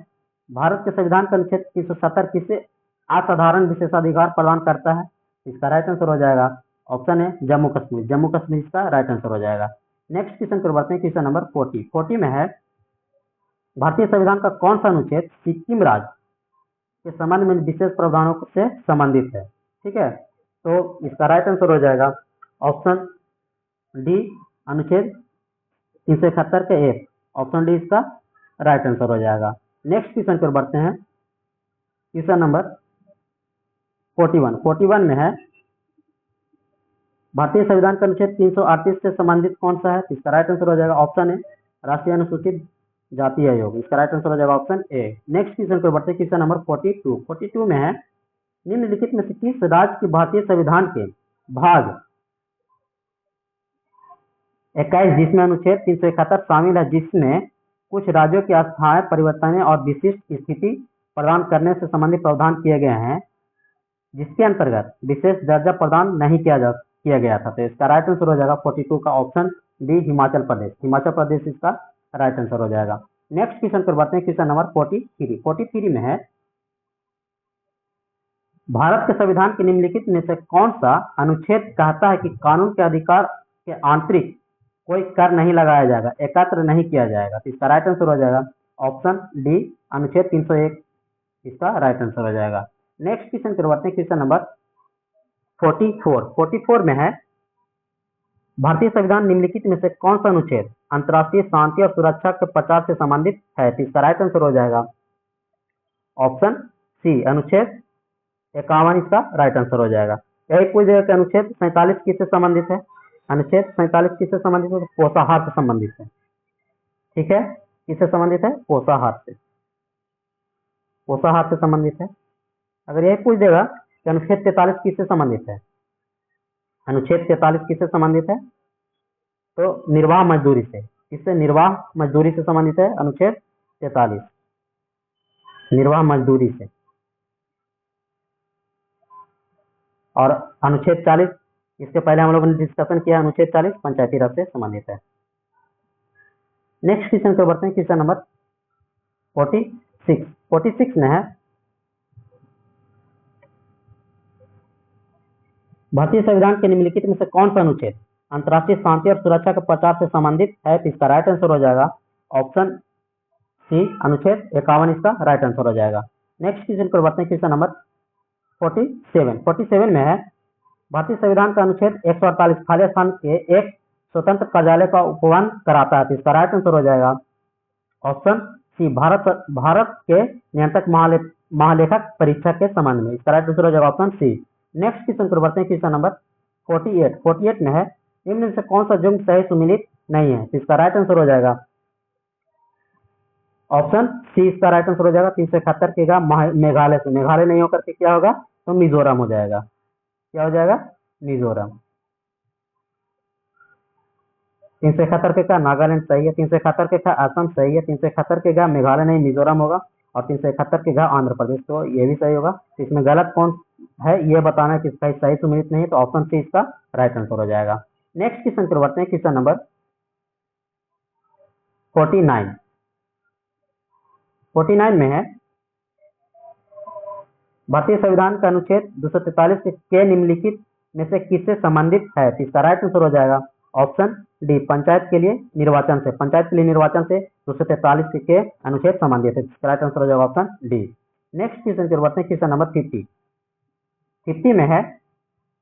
भारत के संविधान का अनुच्छेद 370 किसे असाधारण विशेषाधिकार प्रदान करता है? इसका राइट आंसर हो जाएगा ऑप्शन है जम्मू कश्मीर इसका राइट आंसर हो जाएगा। नेक्स्ट क्वेश्चन पर बढ़ते हैं, क्वेश्चन नंबर 40 में है, भारतीय संविधान का कौन सा अनुच्छेद सिक्किम राज्य के संबंध में विशेष प्रावधानों से संबंधित है? ठीक है, तो इसका राइट आंसर हो जाएगा ऑप्शन डी, अनुच्छेद 371 के 1, ऑप्शन डी इसका राइट आंसर हो जाएगा। नेक्स्ट क्वेश्चन पर बढ़ते हैं, क्वेश्चन नंबर 41 में है, भारतीय संविधान का अनुच्छेद 338 से संबंधित कौन सा है? इसका राइट आंसर हो जाएगा ऑप्शन ए, राष्ट्रीय अनुसूचित जाति आयोग, इसका राइट आंसर हो जाएगा ऑप्शन ए। नेक्स्ट क्वेश्चन पर बढ़ते हैं, क्वेश्चन नंबर 42 में है, निम्नलिखित में से किस राज्य की भारतीय संविधान के भाग 21 जिसमें अनुच्छेद 371 शामिल है, जिसमें कुछ राज्यों के अस्थायी परिवर्तन और विशिष्ट स्थिति प्रदान करने से संबंधित प्रावधान किए गए हैं, जिसके अंतर्गत विशेष दर्जा प्रदान नहीं किया गया था? तो इसका राइट आंसर हो जाएगा 42 का ऑप्शन डी, हिमाचल प्रदेश इसका राइट आंसर हो जाएगा। नेक्स्ट क्वेश्चन पर बढ़ते हैं, क्वेश्चन नंबर 43 में है, भारत के संविधान के निम्नलिखित में से कौन सा अनुच्छेद कहता है कि कानून के अधिकार के आंतरिक कोई कर नहीं लगाया जाएगा, एकत्र नहीं किया जाएगा? तो इसका राइट आंसर हो जाएगा ऑप्शन डी, अनुच्छेद 301 इसका राइट आंसर हो जाएगा। नेक्स्ट क्वेश्चन पर बढ़ते हैं, क्वेश्चन नंबर 44 में है, भारतीय संविधान निम्नलिखित में से कौन सा अनुच्छेद अंतर्राष्ट्रीय शांति और सुरक्षा के प्रचार से संबंधित है? तो इसका राइट आंसर हो जाएगा ऑप्शन सी, अनुच्छेद 51 इसका राइट आंसर हो जाएगा। यही पूछ जाएगा कि अनुच्छेद 47 किससे संबंधित है? अनुच्छेद 47 किससे संबंधित है? पोषाहार से संबंधित है। ठीक है, किससे संबंधित है? पोषाहार से संबंधित है। अगर यही पूछ देगा कि अनुच्छेद 43 किससे संबंधित है? अनुच्छेद 43 किससे संबंधित है? तो निर्वाह मजदूरी से। किससे? निर्वाह मजदूरी से संबंधित है अनुच्छेद 43, निर्वाह मजदूरी से। और अनुच्छेद 40 इसके पहले हम लोगों ने डिस्कशन किया, अनुच्छेद 40 पंचायती राज से संबंधित है। नेक्स्ट क्वेश्चन पर बढ़ते हैं, क्वेश्चन नंबर 46 में है, भारतीय संविधान के निम्नलिखित में से कौन सा अनुच्छेद अंतर्राष्ट्रीय शांति और सुरक्षा के प्रचार से संबंधित है? तो इसका राइट आंसर हो जाएगा ऑप्शन सी, अनुच्छेद 51 इसका राइट आंसर हो जाएगा। नेक्स्ट क्वेश्चन पर बढ़ते हैं, क्वेश्चन नंबर 47 में है, भारतीय संविधान का अनुच्छेद 148 खाली स्थान के एक स्वतंत्र कार्यालय का उपवन कराता है? तो इसका राइट आंसर हो जाएगा ऑप्शन सी, भारत के नियंत्रक महालेखक परीक्षा के संबंध में। इसका राइट आंसर हो जाएगा ऑप्शन सी। नेक्स्ट क्वेश्चन पर बढ़ते हैं, क्वेश्चन नंबर 48 में है, निम्न में से कौन सा जुर्म सही सुमिलित नहीं है? तो इसका राइट आंसर हो जाएगा ऑप्शन सी इसका राइट आंसर हो जाएगा। 371 के गा मेघालय से, मेघालय नहीं होकर के क्या होगा, तो मिजोरम हो जाएगा। क्या हो जाएगा, मिजोरम। 371 के का नागालैंड सही है, 371 के का असम सही है, 371 के गा मेघालय नहीं मिजोरम होगा, और 371 के गा आंध्र प्रदेश, तो ये भी सही होगा। तो इसमें गलत कौन है ये बताना है कि इसका सही सुमिलित नहीं है, तो ऑप्शन सी इसका राइट आंसर हो जाएगा। नेक्स्ट क्वेश्चन पर बढ़ते हैं, क्वेश्चन नंबर 49। 49 में है, भारतीय संविधान का अनुच्छेद 243 के निम्नलिखित में से किससे संबंधित है, तो इसका राइट आंसर हो जाएगा ऑप्शन डी, पंचायत के लिए निर्वाचन से। पंचायत के लिए निर्वाचन से 243 के अनुच्छेद संबंधित है, इसका राइट आंसर हो जाएगा ऑप्शन डी। नेक्स्ट क्वेश्चन पर बढ़ते हैं, क्वेश्चन नंबर 50 में है,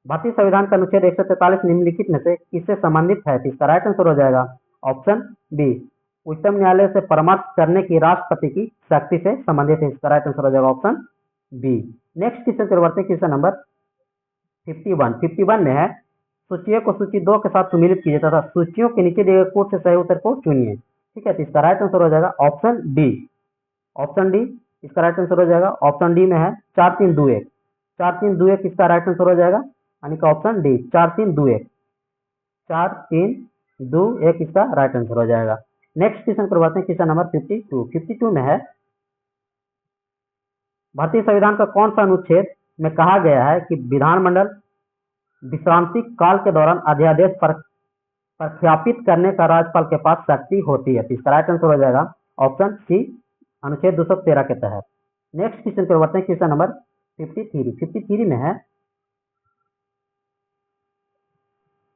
भारतीय संविधान का अनुच्छेद 143 निम्नलिखित में से किससे संबंधित है, तो इसका राइट आंसर हो जाएगा ऑप्शन बी, उच्चतम न्यायालय से परामर्श करने की राष्ट्रपति की शक्ति से संबंधित है, इसका राइट आंसर हो जाएगा ऑप्शन बी। नेक्स्ट क्वेश्चन पर बढ़ते हैं, क्वेश्चन नंबर 51 में है, सूचियों को सूची 2 के साथ सुमिलित कीजिए तथा सूचियों के नीचे दिए गए कोड से सही उत्तर को चुनिए। ठीक है, तो इसका राइट आंसर हो जाएगा ऑप्शन डी। ऑप्शन डी इसका राइट आंसर हो जाएगा। ऑप्शन डी में है 4321, 4321 इसका राइट आंसर हो जाएगा, यानी कि ऑप्शन डी 4321, 4321 इसका राइट आंसर हो जाएगा। नेक्स्ट क्वेश्चन पर बढ़ते हैं, क्वेश्चन नंबर 52 में है, भारतीय संविधान का कौन सा अनुच्छेद में कहा गया है कि विधानमंडल विश्रांति काल के दौरान अध्यादेश पर प्रख्यापित करने का राज्यपाल के पास शक्ति होती है, तो इसका राइट आंसर हो जाएगा ऑप्शन सी, अनुच्छेद 213 के तहत। नेक्स्ट क्वेश्चन पर बढ़ते हैं, क्वेश्चन नंबर 53 में है,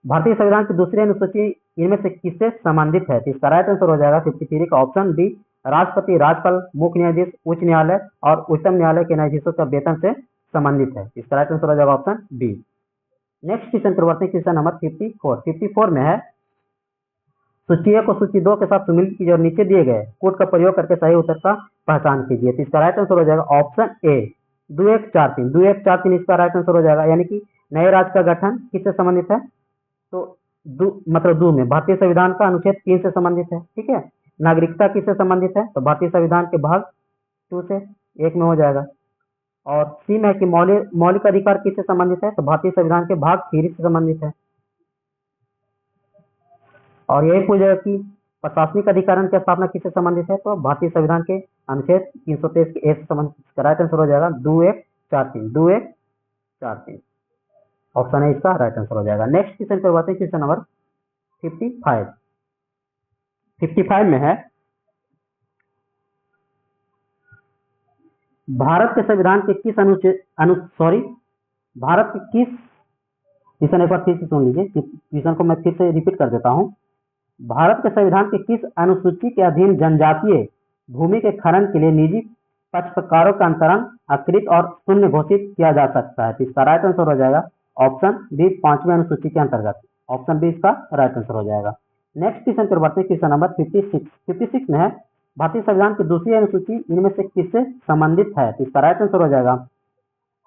भारतीय संविधान की दूसरी अनुसूची इनमें से किससे संबंधित है, तो इसका राइट आंसर हो जाएगा 53 का ऑप्शन डी, राष्ट्रपति, राज्यपाल, मुख्य न्यायाधीश, उच्च न्यायालय और उच्चतम न्यायालय के न्यायाधीशों का वेतन से संबंधित है, इसका राइट आंसर हो जाएगा ऑप्शन बी। नेक्स्ट क्वेश्चन पर बढ़ते हैं, क्वेश्चन नंबर 54 में है, सूचियों को सूची 2 के साथ सुमिलित कीजिए और नीचे दिए गए कोड का प्रयोग करके सही उत्तर का पहचान कीजिए, तो इसका राइट आंसर हो जाएगा ऑप्शन ए, 2143 इसका राइट आंसर हो जाएगा, यानी कि नए राज्य का गठन किससे संबंधित है, तो मतलब दो में भारतीय संविधान का अनुच्छेद 3 से संबंधित है। ठीक है, नागरिकता किससे संबंधित है, तो भारतीय संविधान के भाग 2 से 1 में हो जाएगा। और सी में है कि मौलिक अधिकार किससे संबंधित है, तो भारतीय संविधान के भाग 3 से संबंधित है। और यही पूछेगा कि प्रशासनिक अधिकरण की स्थापना किससे संबंधित है, तो भारतीय संविधान के अनुच्छेद 323 के ए से संबंधित, इसका राइट आंसर हो जाएगा 2143, ऑप्शन है इसका राइट आंसर हो जाएगा। नेक्स्ट क्वेश्चन पर बात है, क्वेश्चन नंबर 55 में है, भारत के संविधान के किस भारत के किस, क्वेश्चन एक बार फिर से सुन लीजिए, क्वेश्चन को मैं फिर से रिपीट कर देता हूं। भारत के संविधान के किस अनुसूची के अधीन जनजातीय भूमि के खनन के लिए निजी पक्षकारों का अंतरण अकृत और शून्य घोषित किया जा सकता है, तो इसका राइट आंसर हो जाएगा ऑप्शन बी, 5वीं अनुसूची के अंतर्गत, ऑप्शन बी इसका राइट आंसर हो जाएगा। नेक्स्ट क्वेश्चन पर बढ़ते हैं, क्वेश्चन नंबर 56 में है, भारतीय संविधान की दूसरी अनुसूची इनमें से किससे संबंधित है, तो इसका राइट आंसर हो जाएगा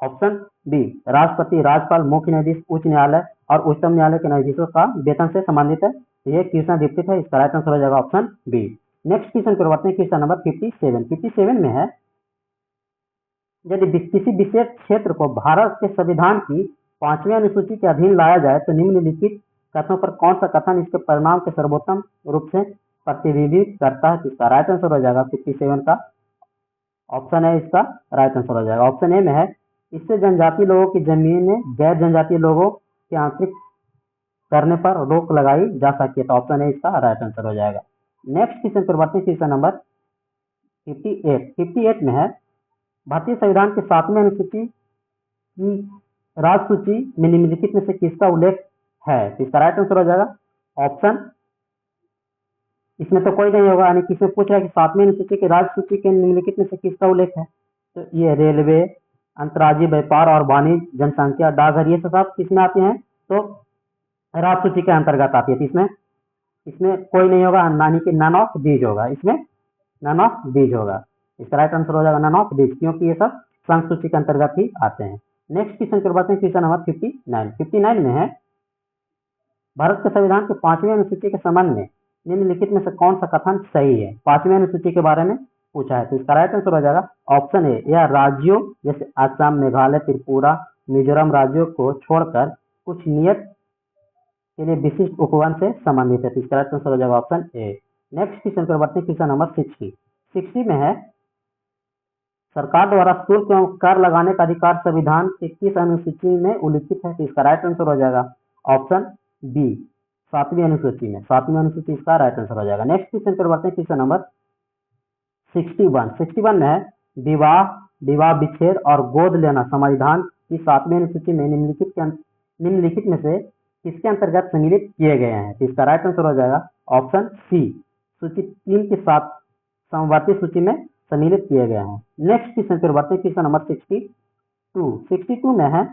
ऑप्शन बी, राष्ट्रपति, राज्यपाल, मुख्य न्यायाधीश, उच्च न्यायालय और उच्चतम न्यायालय के न्यायाधीशों का वेतन से संबंधित है, ये क्वेश्चन रिपीट है, इसका राइट आंसर हो जाएगा ऑप्शन बी। नेक्स्ट क्वेश्चन पर बढ़ते हैं, क्वेश्चन नंबर 57 में है, यदि किसी विशेष क्षेत्र को भारत के संविधान की 5वीं अनुसूची के अधीन लाया जाए तो निम्नलिखित कथनों पर कौन सा कथन इसके परिणाम के सर्वोत्तम रूप से प्रतिनिधित्व करता है, इसका राइट आंसर हो जाएगा 57 का ऑप्शन है इसका राइट आंसर हो जाएगा। ऑप्शन ए में है, इससे जनजातीय लोगों की जमीनें गैर जनजातीय लोगों के आंतरिक करने पर रोक लगाई जा सकती है, तो ऑप्शन ए इसका राइट आंसर हो जाएगा। नेक्स्ट क्वेश्चन पर बढ़ते हैं, क्वेश्चन नंबर 58 में है, भारतीय संविधान की 7वीं अनुसूची की राजसूची में निम्नलिखित में से किसका उल्लेख है, तो इसका राइट आंसर हो जाएगा ऑप्शन, इसमें तो कोई नहीं होगा, यानी किसमें पूछ रहा है कि 7वीं अनुसूची की राजसूची के निम्नलिखित में से किसका उल्लेख है, तो ये रेलवे, अंतर्राज्यीय व्यापार और वाणिज्य, जनसंख्या, डाकघर, ये सब किसमें आते हैं, तो राजसूची के अंतर्गत आती है, तो इसमें कोई नहीं होगा, यानी कि नन ऑफ दीज होगा, इसमें नन ऑफ दीज होगा, इसका राइट आंसर हो जाएगा नन ऑफ दीज, क्योंकि ये सब संघ सूची के अंतर्गत ही आते हैं। नेक्स्ट क्वेश्चन पर बात है, क्वेश्चन नंबर 59 में है, भारत के संविधान के 5वीं अनुसूची के संबंध में निम्नलिखित में से कौन सा कथन सही है, 5वीं अनुसूची के बारे में पूछा है। तो इसका राइट आंसर हो जाएगा ऑप्शन ए, यह राज्यों जैसे असम, मेघालय, त्रिपुरा, मिजोरम राज्यों को छोड़कर कुछ नियत के लिए विशिष्ट उपवन से संबंधित है। तो इसका राइट आंसर हो जाएगा ऑप्शन ए। नेक्स्ट क्वेश्चन पर बढ़ते हैं, क्वेश्चन नंबर 60 में है, सरकार द्वारा शुल्क एवं कर लगाने का अधिकार संविधान के किस अनुसूची में उल्लिखित है? तो इसका राइट आंसर हो जाएगा ऑप्शन बी, 7वीं अनुसूची में। 7वीं अनुसूची इसका राइट आंसर हो जाएगा। नेक्स्ट क्वेश्चन पर बढ़ते हैं, क्वेश्चन नंबर 61 में है, विवाह, विवाह विच्छेद और गोद लेना संविधान की 7वीं अनुसूची में निम्नलिखित में से किसके अंतर्गत सम्मिलित किए गए हैं? तो इसका राइट आंसर हो जाएगा ऑप्शन सी, सूची 3 के साथ समवर्ती सूची में सम्मिलित किए गए हैं। नेक्स्ट क्वेश्चन पर बढ़ते हैं, क्वेश्चन नंबर 62 में है,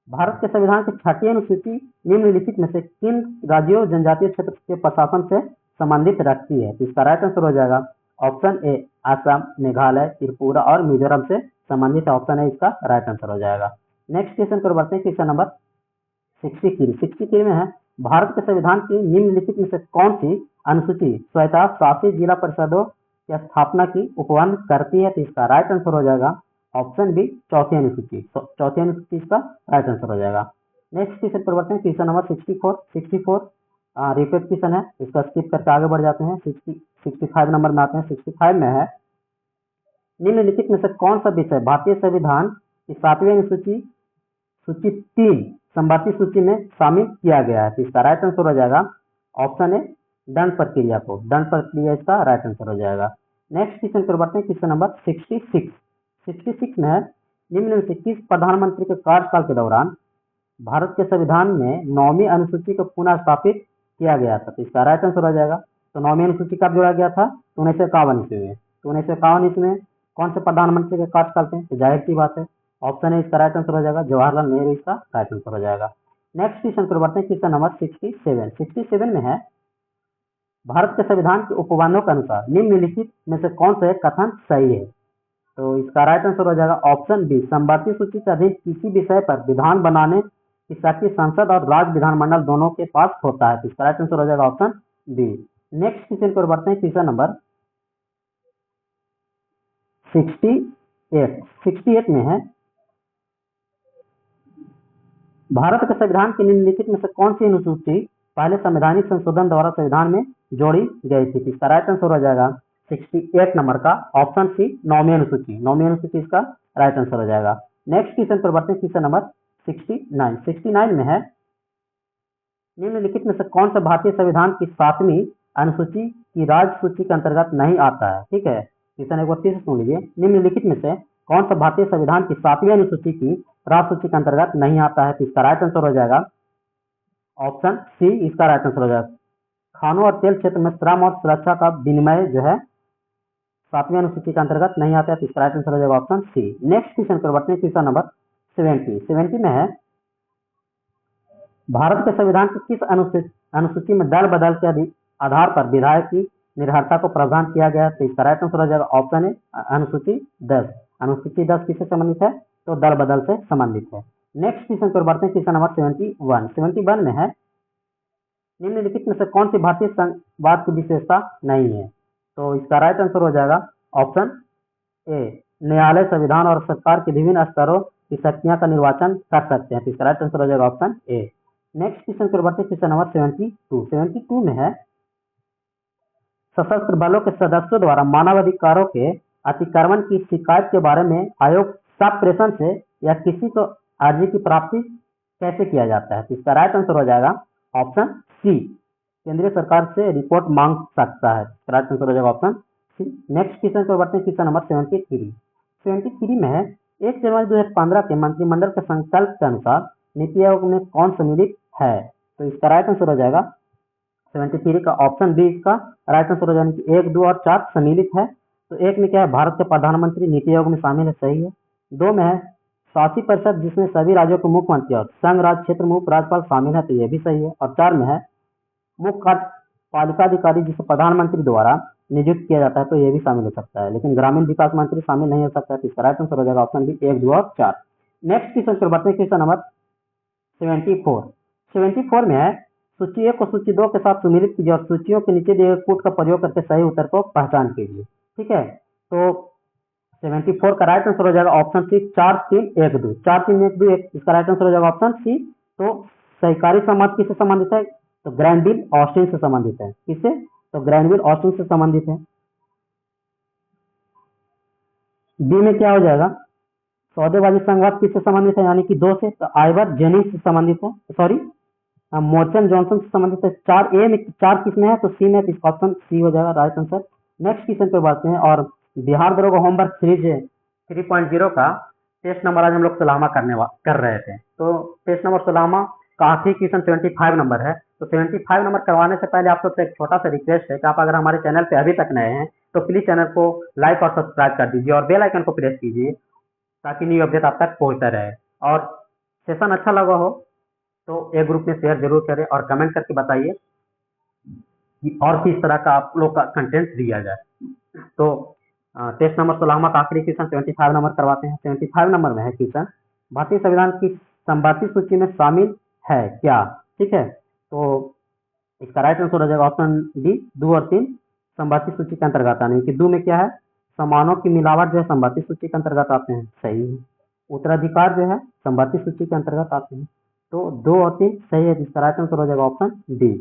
भारत के संविधान की 6वीं अनुसूची निम्नलिखित में से किन राज्यों जनजातीय क्षेत्र के प्रशासन से संबंधित रखती है? तो इसका राइट आंसर हो जाएगा ऑप्शन ए, असम, मेघालय, त्रिपुरा और मिजोरम से संबंधित ऑप्शन है इसका राइट आंसर हो जाएगा। नेक्स्ट क्वेश्चन पर बढ़ते हैं, क्वेश्चन नंबर 63 में है, भारत के संविधान की निम्नलिखित में से कौन सी अनुसूची स्वतः शासित जिला परिषदों की स्थापना की उपवन करती है? तो इसका राइट आंसर हो जाएगा ऑप्शन बी, 4वीं अनुसूची। 4वीं अनुसूची इसका राइट आंसर हो जाएगा। नेक्स्ट क्वेश्चन पर बढ़ते हैं, क्वेश्चन नंबर 64 रिपीट क्वेश्चन है, इसका स्किप करके आगे बढ़ जाते हैं। 65 नंबर में आते हैं। 65 में है, निम्नलिखित में से कौन सा विषय भारतीय संविधान की 7वीं अनुसूची सूची 3 समवर्ती सूची में शामिल किया गया है? तो इसका राइट आंसर हो जाएगा ऑप्शन ए, दंड प्रक्रिया को। दंड प्रक्रिया इसका राइट आंसर हो जाएगा। नेक्स्ट क्वेश्चन पर बढ़ते हैं, क्वेश्चन नंबर 66 में है, निम्न में से किस प्रधानमंत्री के कार्यकाल के दौरान भारत के संविधान में 9वीं अनुसूची को पुनः स्थापित किया गया था? तो इसका राइट आंसर हो जाएगा, तो 9वीं अनुसूची कब जोड़ा गया था? 1951 ईस्वी में। तो 1951 ईस्वी में कौन से प्रधानमंत्री के कार्यकाल थे? तो जाहिर सी बात है ऑप्शन है इसका राइट आंसर हो जाएगा जवाहरलाल नेहरू, इसका राइट आंसर हो जाएगा। नेक्स्ट क्वेश्चन पर बढ़ते हैं, क्वेश्चन नंबर 67 में है, भारत के संविधान के उपबंधों के अनुसार निम्नलिखित में से कौन सा कथन सही है? तो इसका राइट आंसर हो जाएगा ऑप्शन बी, समवर्ती सूची के अधीन किसी विषय पर विधान बनाने की शक्ति संसद और राज्य विधानमंडल दोनों के पास होता है। तो इसका राइट आंसर हो जाएगा ऑप्शन बी। नेक्स्ट क्वेश्चन पर बढ़ते हैं, क्वेश्चन नंबर 68 में है, भारत के संविधान के निम्नलिखित में से कौन सी अनुसूची पहले संवैधानिक संशोधन द्वारा संविधान में जोड़ी गई थी? इसका राइट आंसर हो जाएगा 68 नंबर का ऑप्शन सी, 9वीं अनुसूची। 9वीं अनुसूची इसका राइट आंसर हो जाएगा। नेक्स्ट क्वेश्चन पर बढ़ते हैं, क्वेश्चन नंबर 69 में है, निम्नलिखित में से कौन सा भारतीय संविधान की 7वीं अनुसूची की राज्य सूची के अंतर्गत नहीं आता है? ठीक है, क्वेश्चन एक बार फिर से सुन लीजिए, निम्नलिखित में से कौन सा भारतीय संविधान की 7वीं अनुसूची की राज्य सूची के अंतर्गत नहीं आता है? तो इसका राइट आंसर हो जाएगा ऑप्शन सी, इसका राइट आंसर हो जाएगा, खानों और तेल क्षेत्र में श्रम और सुरक्षा का विनिमय जो है 7वीं अनुसूची के अंतर्गत नहीं आता है। तो इसका राइट आंसर हो जाएगा ऑप्शन सी। नेक्स्ट क्वेश्चन पर बढ़ते हैं, क्वेश्चन नंबर 70 में है, भारत के संविधान की किस अनुसूची में दल बदल के आधार पर विधायक की निर्भरता को प्रावधान किया गया? तो इसका राइट आंसर हो जाएगा ऑप्शन ए, अनुसूची 10। अनुसूची 10 किससे संबंधित है? तो दल बदल से संबंधित है। नेक्स्ट क्वेश्चन पर बढ़ते हैं, क्वेश्चन नंबर 71 में है, निम्नलिखित में से कौन सी भारतीय संघवाद की विशेषता नहीं है? तो इसका राइट आंसर हो जाएगा ऑप्शन ए, न्यायालय, संविधान और सरकार के विभिन्न स्तरों की शक्तियां का निर्वाचन कर सकते हैं। तो इसका राइट आंसर हो जाएगा ऑप्शन ए। नेक्स्ट क्वेश्चन पर बढ़ते हैं, क्वेश्चन नंबर 72 में है, सशस्त्र बलों के सदस्यों द्वारा मानवाधिकारों के अतिक्रमण की शिकायत के बारे में आयोग सब प्रेषण से या किसी को अर्जी की प्राप्ति कैसे किया जाता है? तो इसका राइट आंसर हो जाएगा ऑप्शन सी, केंद्रीय सरकार से रिपोर्ट मांग सकता है। राइट आंसर हो जाएगा ऑप्शन सी। नेक्स्ट क्वेश्चन पर बढ़ते हैं, क्वेश्चन नंबर 73 में है, 1 जनवरी 2015 के मंत्रिमंडल के संकल्प के अनुसार नीति आयोग में कौन सम्मिलित है? तो इसका राइट आंसर हो जाएगा 73 का ऑप्शन बी, इसका राइट आंसर हो जाने की 1, 2 और 4 सम्मिलित है। तो 1 में क्या है, भारत के प्रधानमंत्री नीति आयोग में शामिल है, सही है। 2 में है शासी परिषद जिसमें सभी राज्यों के मुख्यमंत्री और संघ राज्य क्षेत्र में उप राज्यपाल शामिल है, तो यह भी सही है। और 4 में है मुख्य कार्यपालिका अधिकारी जिसे प्रधानमंत्री द्वारा नियुक्त किया जाता है, तो यह भी शामिल हो सकता है, लेकिन ग्रामीण विकास मंत्री शामिल नहीं हो सकता है। तो इसका राइट आंसर हो जाएगा ऑप्शन बी, 1, 2 और 4। नेक्स्ट क्वेश्चन पर बढ़ते हैं, क्वेश्चन नंबर 74 में है, सूची 1 को सूची 2 के साथ सम्मिलित कीजिए और सूचियों के नीचे दिए गए कोड का प्रयोग करके सही उत्तर को पहचान कीजिए। ठीक है, तो 74 का राइट आंसर हो जाएगा ऑप्शन सी 4 3 1 2। 4 3 1 2 1 इसका राइट आंसर हो जाएगा ऑप्शन सी। तो सहकारी समाज किससे संबंधित है? तो ग्रैनविल ऑस्टिन से संबंधित है। किससे? तो ग्रैनविल ऑस्टिन से संबंधित है। बी में क्या हो जाएगा? सौदेबाजी संघवाद किससे संबंधित है? यानी कि 2 से, तो आइवर जेनिंग्स से संबंधित है, सॉरी मोर्चन जॉनसन से संबंधित है। 4 ए में 4 किस में है? तो सी में, तो इसका ऑप्शन सी हो जाएगा राइट आंसर। नेक्स्ट क्वेश्चन पे बढ़ते हैं। और बिहार दरोगा होमवर्क सीरीज 3.0 का टेस्ट नंबर आज हम लोग सलामा कर रहे थे। तो टेस्ट नंबर सलामा का आखिरी क्वेश्चन 75 नंबर है। तो 75 नंबर करवाने से पहले आप सबसे एक छोटा सा रिक्वेस्ट है कि आप अगर हमारे चैनल पे अभी तक नए हैं तो प्लीज चैनल को लाइक और सब्सक्राइब कर दीजिए और बेल आइकन को प्रेस कीजिए ताकि न्यू अपडेट आप तक पहुंचता रहे। और सेशन अच्छा लगा हो तो एक ग्रुप में शेयर जरूर करें और कमेंट करके बताइए कि और किस तरह का आप लोग का कंटेंट दिया जाए। तो टेस्ट नंबर 16 का आखिरी क्वेश्चन 75 नंबर करवाते हैं। 75 नंबर में है क्वेश्चन, भारतीय संविधान की संपादित सूची में शामिल है क्या? ठीक है, तो इसका राइट आंसर हो जाएगा ऑप्शन डी 2 और 3 संपादित सूची के अंतर्गत आने की। 2 में क्या है? समानों की मिलावट जो है संपादित सूची के अंतर्गत आते हैं, सही है। उत्तराधिकार जो है संपादित सूची के अंतर्गत आते हैं। तो 2 और 3 सही है, जिसका राइट आंसर हो जाएगा ऑप्शन डी।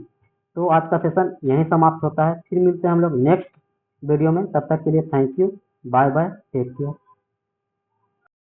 तो आज का सेशन यहीं समाप्त होता है। फिर मिलते हैं हम लोग नेक्स्ट वीडियो में। तब तक के लिए thank you, bye bye, take care.